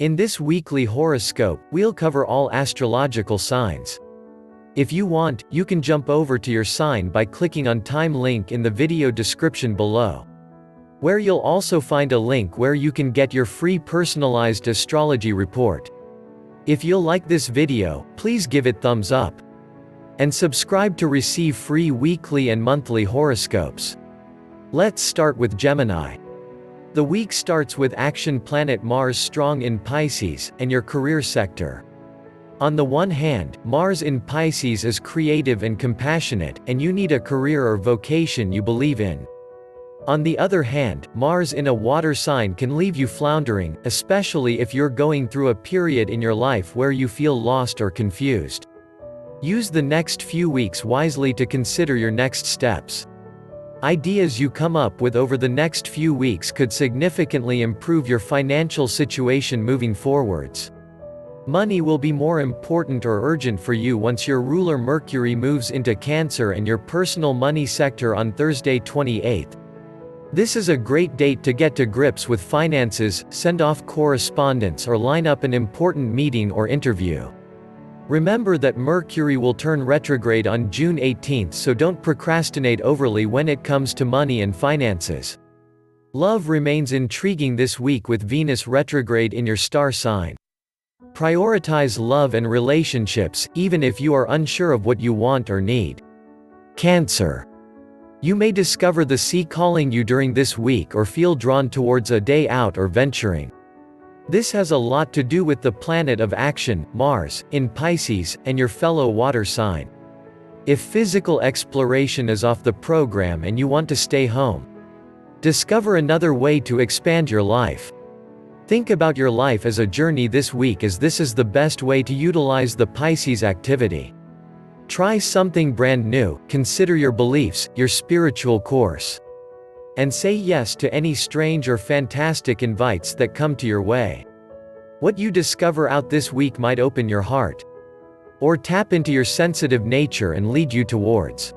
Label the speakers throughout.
Speaker 1: In this weekly horoscope, we'll cover all astrological signs. If you want, you can jump over to your sign by clicking on time link in the video description below, where you'll also find a link where you can get your free personalized astrology report. If you'll like this video, please give it thumbs up. And subscribe to receive free weekly and monthly horoscopes. Let's start with Gemini. The week starts with action planet Mars strong in Pisces, and your career sector. On the one hand, Mars in Pisces is creative and compassionate, and you need a career or vocation you believe in. On the other hand, Mars in a water sign can leave you floundering, especially if you're going through a period in your life where you feel lost or confused. Use the next few weeks wisely to consider your next steps. Ideas you come up with over the next few weeks could significantly improve your financial situation moving forwards. Money will be more important or urgent for you once your ruler Mercury moves into Cancer and your personal money sector on Thursday 28th. This is a great date to get to grips with finances, send off correspondence or line up an important meeting or interview. Remember that Mercury will turn retrograde on June 18th, so don't procrastinate overly when it comes to money and finances. Love remains intriguing this week with Venus retrograde in your star sign. Prioritize love and relationships, even if you are unsure of what you want or need. Cancer. You may discover the sea calling you during this week or feel drawn towards a day out or venturing. This has a lot to do with the planet of action, Mars, in Pisces, and your fellow water sign. If physical exploration is off the program and you want to stay home, discover another way to expand your life. Think about your life as a journey this week, as this is the best way to utilize the Pisces activity. Try something brand new, consider your beliefs, your spiritual course. And say yes to any strange or fantastic invites that come to your way. What you discover out this week might open your heart, or tap into your sensitive nature and lead you towards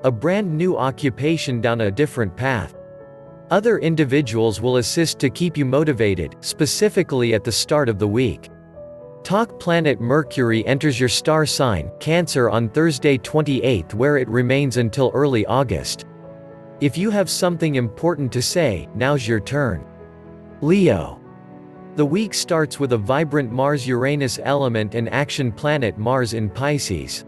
Speaker 1: a brand new occupation down a different path. Other individuals will assist to keep you motivated, specifically at the start of the week. Talk planet Mercury enters your star sign, Cancer, on Thursday 28th, where it remains until early August. If you have something important to say, now's your turn. Leo. The week starts with a vibrant Mars-Uranus element and action planet Mars in Pisces.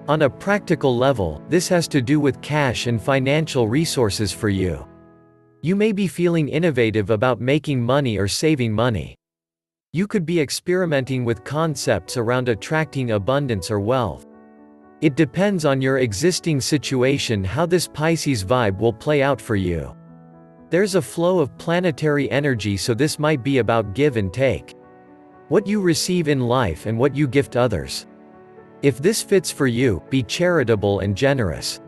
Speaker 1: On a practical level, this has to do with cash and financial resources for you. You may be feeling innovative about making money or saving money. You could be experimenting with concepts around attracting abundance or wealth. It depends on your existing situation how this Pisces vibe will play out for you. There's a flow of planetary energy, so this might be about give and take. What you receive in life and what you gift others. If this fits for you, be charitable and generous.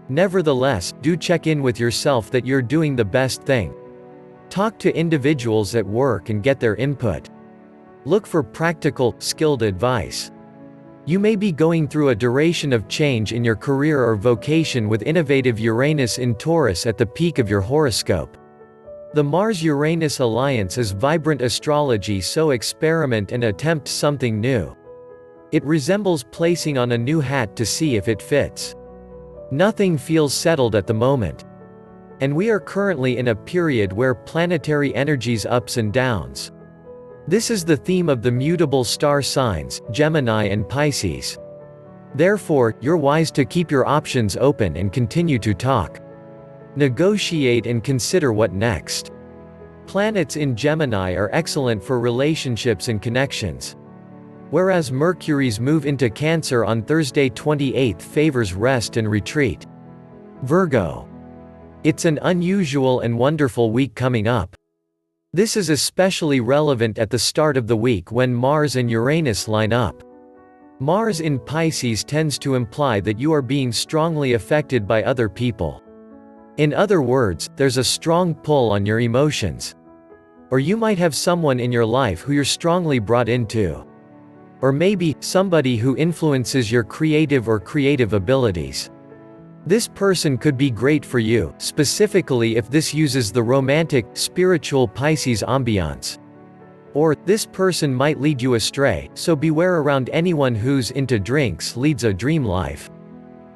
Speaker 1: Nevertheless, do check in with yourself that you're doing the best thing. Talk to individuals at work and get their input. Look for practical, skilled advice. You may be going through a duration of change in your career or vocation with innovative Uranus in Taurus at the peak of your horoscope. The Mars-Uranus alliance is vibrant astrology, so experiment and attempt something new. It resembles placing on a new hat to see if it fits. Nothing feels settled at the moment. And we are currently in a period where planetary energies ups and downs. This is the theme of the mutable star signs, Gemini and Pisces. Therefore, you're wise to keep your options open and continue to talk. Negotiate and consider what next. Planets in Gemini are excellent for relationships and connections. Whereas Mercury's move into Cancer on Thursday 28th favors rest and retreat. Virgo. It's an unusual and wonderful week coming up. This is especially relevant at the start of the week when Mars and Uranus line up. Mars in Pisces tends to imply that you are being strongly affected by other people. In other words, there's a strong pull on your emotions. Or you might have someone in your life who you're strongly brought into. Or maybe, somebody who influences your creative abilities. This person could be great for you, specifically if this uses the romantic, spiritual Pisces ambiance. Or, this person might lead you astray, so beware around anyone who's into drinks leads a dream life.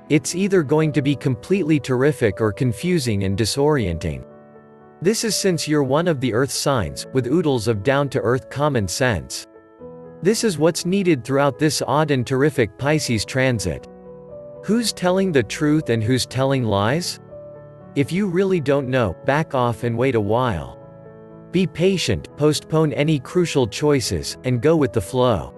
Speaker 1: It's either going to be completely terrific or confusing and disorienting. This is since you're one of the earth signs, with oodles of down-to-earth common sense. This is what's needed throughout this odd and terrific Pisces transit. Who's telling the truth and who's telling lies? If you really don't know, back off and wait a while. Be patient, postpone any crucial choices, and go with the flow.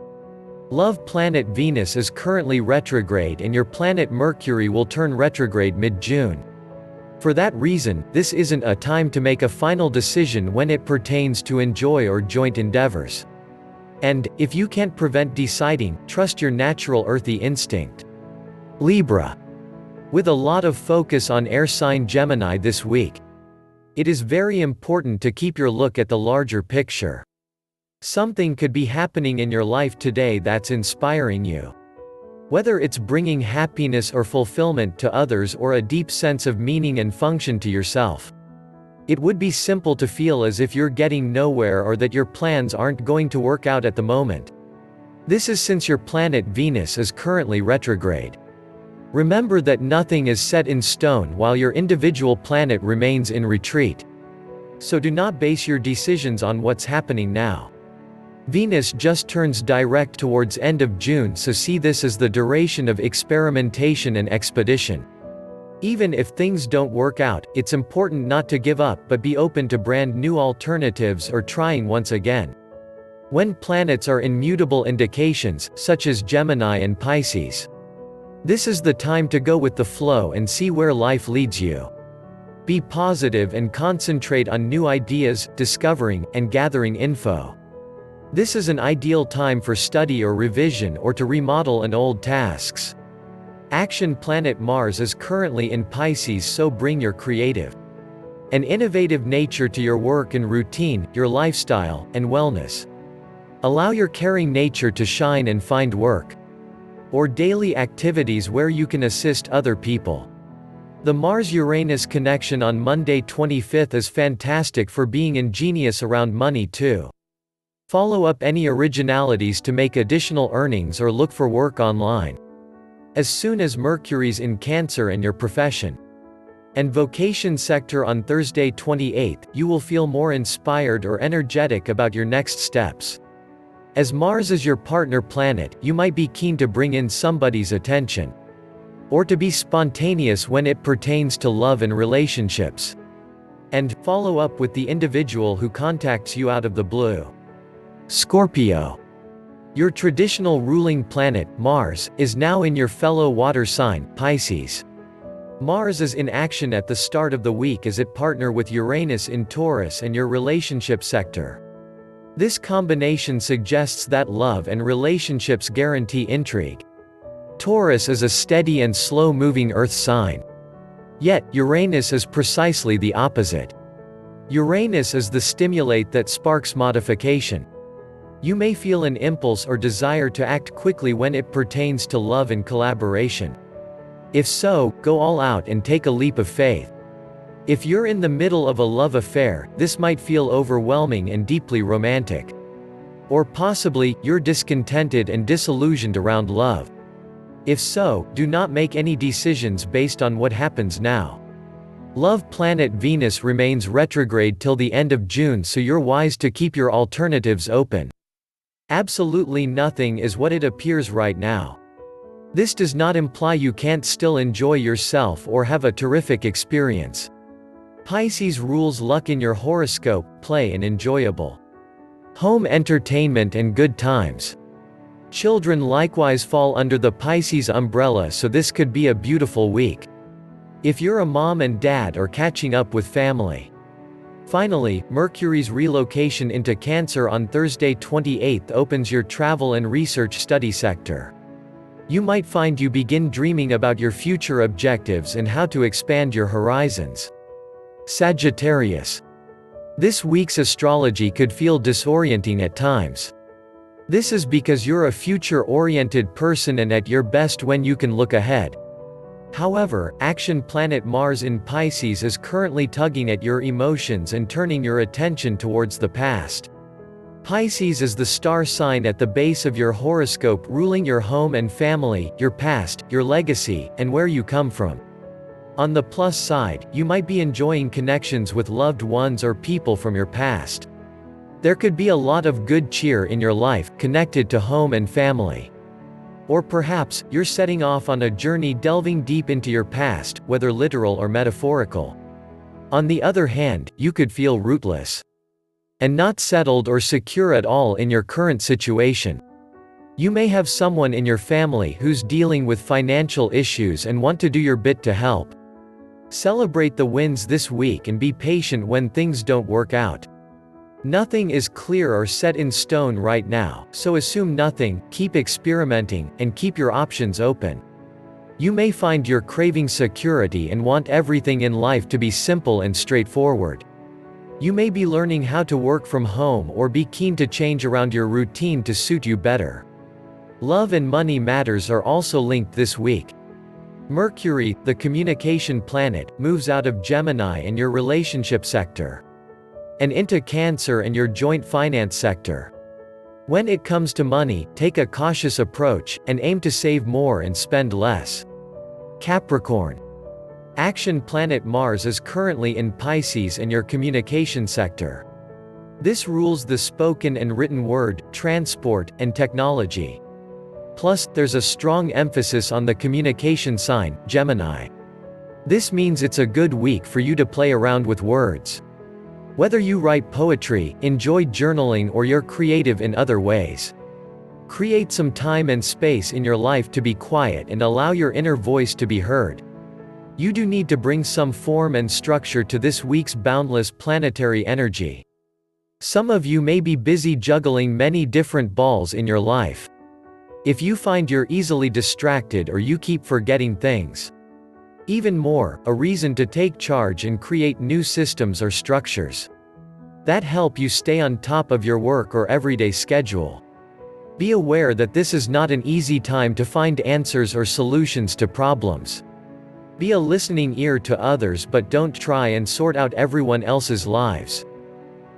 Speaker 1: Love planet Venus is currently retrograde and your planet Mercury will turn retrograde mid-June. For that reason, this isn't a time to make a final decision when it pertains to enjoy or joint endeavors. And, if you can't prevent deciding, trust your natural earthy instinct. Libra. With a lot of focus on air sign Gemini this week, it is very important to keep your look at the larger picture. Something could be happening in your life today that's inspiring you. Whether it's bringing happiness or fulfillment to others or a deep sense of meaning and function to yourself. It would be simple to feel as if you're getting nowhere or that your plans aren't going to work out at the moment. This is since your planet Venus is currently retrograde. Remember that nothing is set in stone while your individual planet remains in retreat. So do not base your decisions on what's happening now. Venus just turns direct towards end of June, so see this as the duration of experimentation and expedition. Even if things don't work out, it's important not to give up but be open to brand new alternatives or trying once again. When planets are in mutable indications, such as Gemini and Pisces, this is the time to go with the flow and see where life leads you. Be positive and concentrate on new ideas, discovering, and gathering info. This is an ideal time for study or revision or to remodel an old tasks. Action planet Mars is currently in Pisces, so bring your creative and innovative nature to your work and routine, your lifestyle, and wellness. Allow your caring nature to shine and find work or daily activities where you can assist other people. The Mars-Uranus connection on Monday 25th is fantastic for being ingenious around money too. Follow up any originalities to make additional earnings or look for work online. As soon as Mercury's in Cancer and your profession and vocation sector on Thursday 28th, you will feel more inspired or energetic about your next steps. As Mars is your partner planet, you might be keen to bring in somebody's attention or to be spontaneous when it pertains to love and relationships. And, follow up with the individual who contacts you out of the blue. Scorpio. Your traditional ruling planet, Mars, is now in your fellow water sign, Pisces. Mars is in action at the start of the week as it partners with Uranus in Taurus and your relationship sector. This combination suggests that love and relationships guarantee intrigue. Taurus is a steady and slow-moving earth sign. Yet, Uranus is precisely the opposite. Uranus is the stimulate that sparks modification. You may feel an impulse or desire to act quickly when it pertains to love and collaboration. If so, go all out and take a leap of faith. If you're in the middle of a love affair, this might feel overwhelming and deeply romantic. Or possibly, you're discontented and disillusioned around love. If so, do not make any decisions based on what happens now. Love planet Venus remains retrograde till the end of June, so you're wise to keep your alternatives open. Absolutely nothing is what it appears right now. This does not imply you can't still enjoy yourself or have a terrific experience. Pisces rules luck in your horoscope, play and enjoyable home entertainment and good times. Children likewise fall under the Pisces umbrella, so this could be a beautiful week if you're a mom and dad or catching up with family. Finally, Mercury's relocation into Cancer on Thursday 28th opens your travel and research study sector. You might find you begin dreaming about your future objectives and how to expand your horizons. Sagittarius. This week's astrology could feel disorienting at times. This is because you're a future-oriented person and at your best when you can look ahead. However, action planet Mars in Pisces is currently tugging at your emotions and turning your attention towards the past. Pisces is the star sign at the base of your horoscope, ruling your home and family, your past, your legacy, and where you come from. On the plus side, you might be enjoying connections with loved ones or people from your past. There could be a lot of good cheer in your life, connected to home and family. Or perhaps, you're setting off on a journey delving deep into your past, whether literal or metaphorical. On the other hand, you could feel rootless and not settled or secure at all in your current situation. You may have someone in your family who's dealing with financial issues and want to do your bit to help. Celebrate the wins this week and be patient when things don't work out. Nothing is clear or set in stone right now, so assume nothing, keep experimenting, and keep your options open. You may find you're craving security and want everything in life to be simple and straightforward. You may be learning how to work from home or be keen to change around your routine to suit you better. Love and money matters are also linked this week. Mercury, the communication planet, moves out of Gemini and your relationship sector and into Cancer and your joint finance sector. When it comes to money, take a cautious approach, and aim to save more and spend less. Capricorn. Action planet Mars is currently in Pisces and your communication sector. This rules the spoken and written word, transport, and technology. Plus, there's a strong emphasis on the communication sign, Gemini. This means it's a good week for you to play around with words. Whether you write poetry, enjoy journaling, or you're creative in other ways. Create some time and space in your life to be quiet and allow your inner voice to be heard. You do need to bring some form and structure to this week's boundless planetary energy. Some of you may be busy juggling many different balls in your life. If you find you're easily distracted or you keep forgetting things. Even more, a reason to take charge and create new systems or structures that help you stay on top of your work or everyday schedule. Be aware that this is not an easy time to find answers or solutions to problems. Be a listening ear to others, but don't try and sort out everyone else's lives.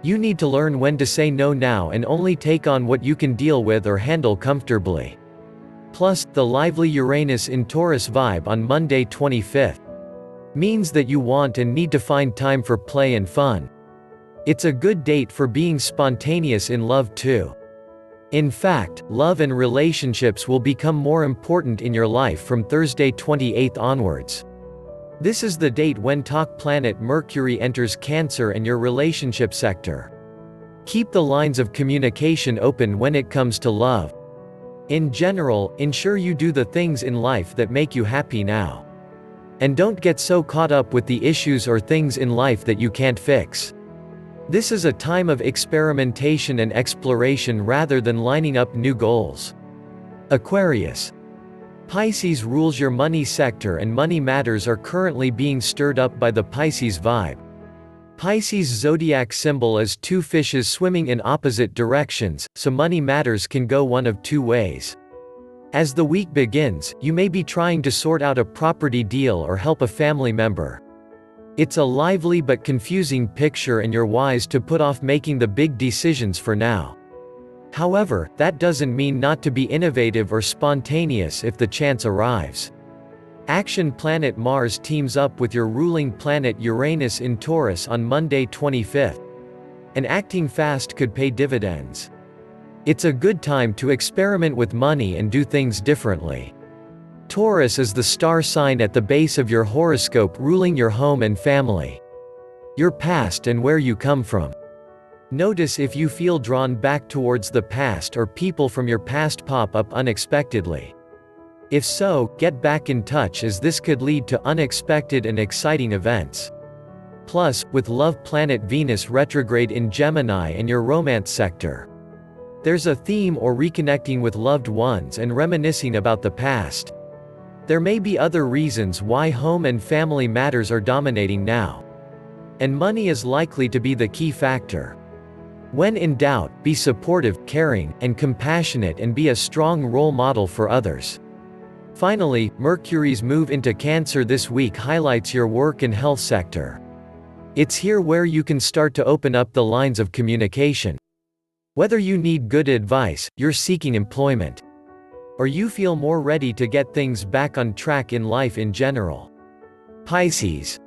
Speaker 1: You need to learn when to say no now and only take on what you can deal with or handle comfortably. Plus, the lively Uranus in Taurus vibe on Monday 25th means that you want and need to find time for play and fun. It's a good date for being spontaneous in love too. In fact, love and relationships will become more important in your life from Thursday 28th onwards. This is the date when talk planet Mercury enters Cancer and your relationship sector. Keep the lines of communication open when it comes to love. In general, ensure you do the things in life that make you happy now. And don't get so caught up with the issues or things in life that you can't fix. This is a time of experimentation and exploration rather than lining up new goals. Aquarius. Pisces rules your money sector and money matters are currently being stirred up by the Pisces vibe. Pisces' zodiac symbol is two fishes swimming in opposite directions, so money matters can go one of two ways. As the week begins, you may be trying to sort out a property deal or help a family member. It's a lively but confusing picture and you're wise to put off making the big decisions for now. However, that doesn't mean not to be innovative or spontaneous if the chance arrives. Action planet Mars teams up with your ruling planet Uranus in Taurus on Monday 25th. And acting fast could pay dividends. It's a good time to experiment with money and do things differently. Taurus is the star sign at the base of your horoscope, ruling your home and family, your past and where you come from. Notice if you feel drawn back towards the past or people from your past pop up unexpectedly. If so, get back in touch as this could lead to unexpected and exciting events. Plus, with love planet Venus retrograde in Gemini and your romance sector, there's a theme or reconnecting with loved ones and reminiscing about the past. There may be other reasons why home and family matters are dominating now. And money is likely to be the key factor. When in doubt, be supportive, caring, and compassionate and be a strong role model for others. Finally, Mercury's move into Cancer this week highlights your work and health sector. It's here where you can start to open up the lines of communication. Whether you need good advice, you're seeking employment, or you feel more ready to get things back on track in life in general. Pisces.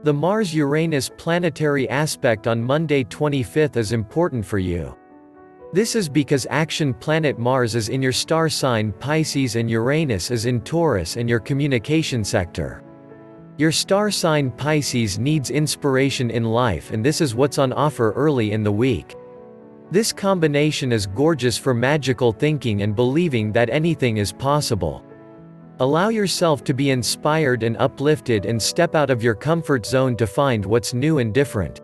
Speaker 1: The Mars-Uranus planetary aspect on Monday 25th is important for you. This is because action planet Mars is in your star sign Pisces and Uranus is in Taurus and your communication sector. Your star sign Pisces needs inspiration in life, and this is what's on offer early in the week. This combination is gorgeous for magical thinking and believing that anything is possible. Allow yourself to be inspired and uplifted and step out of your comfort zone to find what's new and different.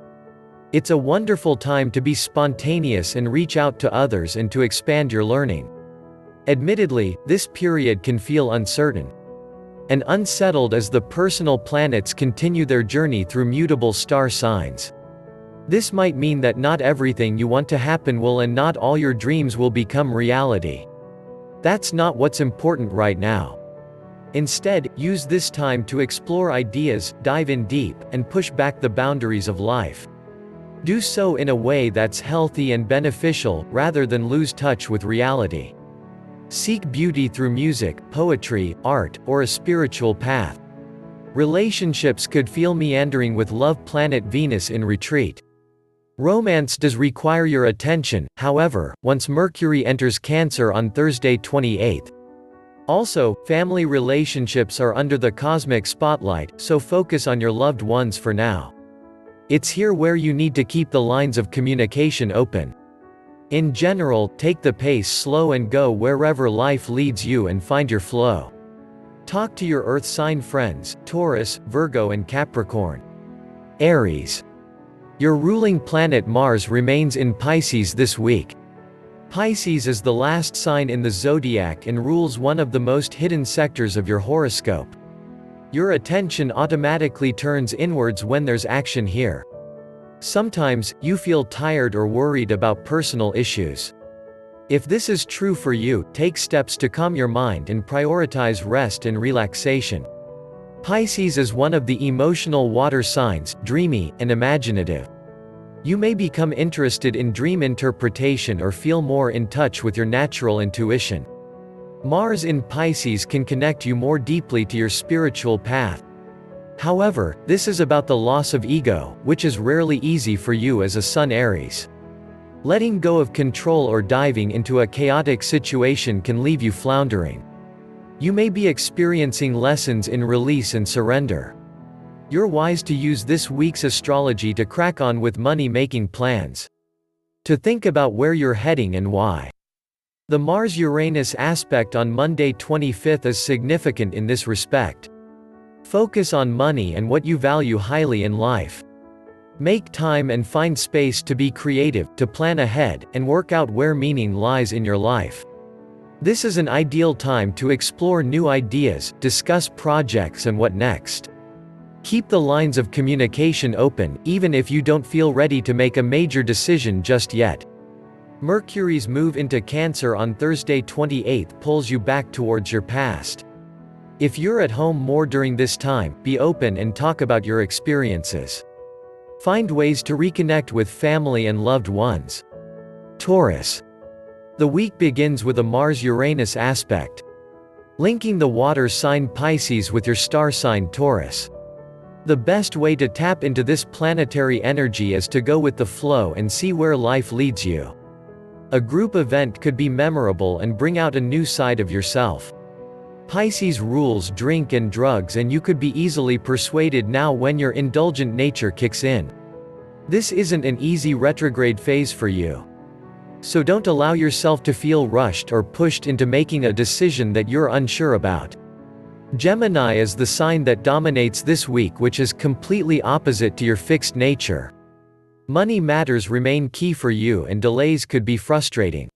Speaker 1: It's a wonderful time to be spontaneous and reach out to others and to expand your learning. Admittedly, this period can feel uncertain and unsettled as the personal planets continue their journey through mutable star signs. This might mean that not everything you want to happen will, and not all your dreams will become reality. That's not what's important right now. Instead, use this time to explore ideas, dive in deep, and push back the boundaries of life. Do so in a way that's healthy and beneficial, rather than lose touch with reality. Seek beauty through music, poetry, art, or a spiritual path. Relationships could feel meandering with love planet Venus in retreat. Romance does require your attention, however, once Mercury enters Cancer on Thursday 28th. Also, family relationships are under the cosmic spotlight, so focus on your loved ones for now. It's here where you need to keep the lines of communication open. In general, take the pace slow and go wherever life leads you and find your flow. Talk to your earth sign friends, Taurus, Virgo and Capricorn. Aries. Your ruling planet Mars remains in Pisces this week. Pisces is the last sign in the zodiac and rules one of the most hidden sectors of your horoscope. Your attention automatically turns inwards when there's action here. Sometimes, you feel tired or worried about personal issues. If this is true for you, take steps to calm your mind and prioritize rest and relaxation. Pisces is one of the emotional water signs, dreamy and imaginative. You may become interested in dream interpretation or feel more in touch with your natural intuition. Mars in Pisces can connect you more deeply to your spiritual path. However, this is about the loss of ego, which is rarely easy for you as a Sun Aries. Letting go of control or diving into a chaotic situation can leave you floundering. You may be experiencing lessons in release and surrender. You're wise to use this week's astrology to crack on with money-making plans. To think about where you're heading and why. The Mars-Uranus aspect on Monday 25th is significant in this respect. Focus on money and what you value highly in life. Make time and find space to be creative, to plan ahead, and work out where meaning lies in your life. This is an ideal time to explore new ideas, discuss projects and what next. Keep the lines of communication open, even if you don't feel ready to make a major decision just yet. Mercury's move into Cancer on Thursday 28th pulls you back towards your past. If you're at home more during this time, be open and talk about your experiences. Find ways to reconnect with family and loved ones. Taurus. The week begins with a Mars-Uranus aspect, linking the water sign Pisces with your star sign Taurus. The best way to tap into this planetary energy is to go with the flow and see where life leads you. A group event could be memorable and bring out a new side of yourself. Pisces rules drink and drugs, and you could be easily persuaded now when your indulgent nature kicks in. This isn't an easy retrograde phase for you. So don't allow yourself to feel rushed or pushed into making a decision that you're unsure about. Gemini is the sign that dominates this week, which is completely opposite to your fixed nature. Money matters remain key for you, and delays could be frustrating.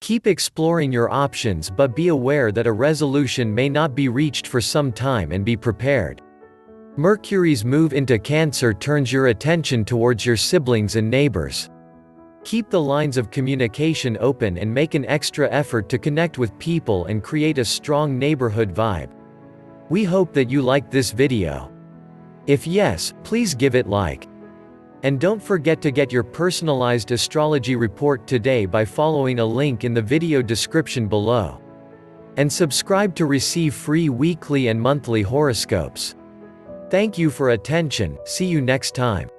Speaker 1: Keep exploring your options, but be aware that a resolution may not be reached for some time, and be prepared. Mercury's move into Cancer turns your attention towards your siblings and neighbors. Keep the lines of communication open and make an extra effort to connect with people and create a strong neighborhood vibe. We hope that you liked this video. If yes, please give it like. And don't forget to get your personalized astrology report today by following a link in the video description below. And subscribe to receive free weekly and monthly horoscopes. Thank you for attention, see you next time.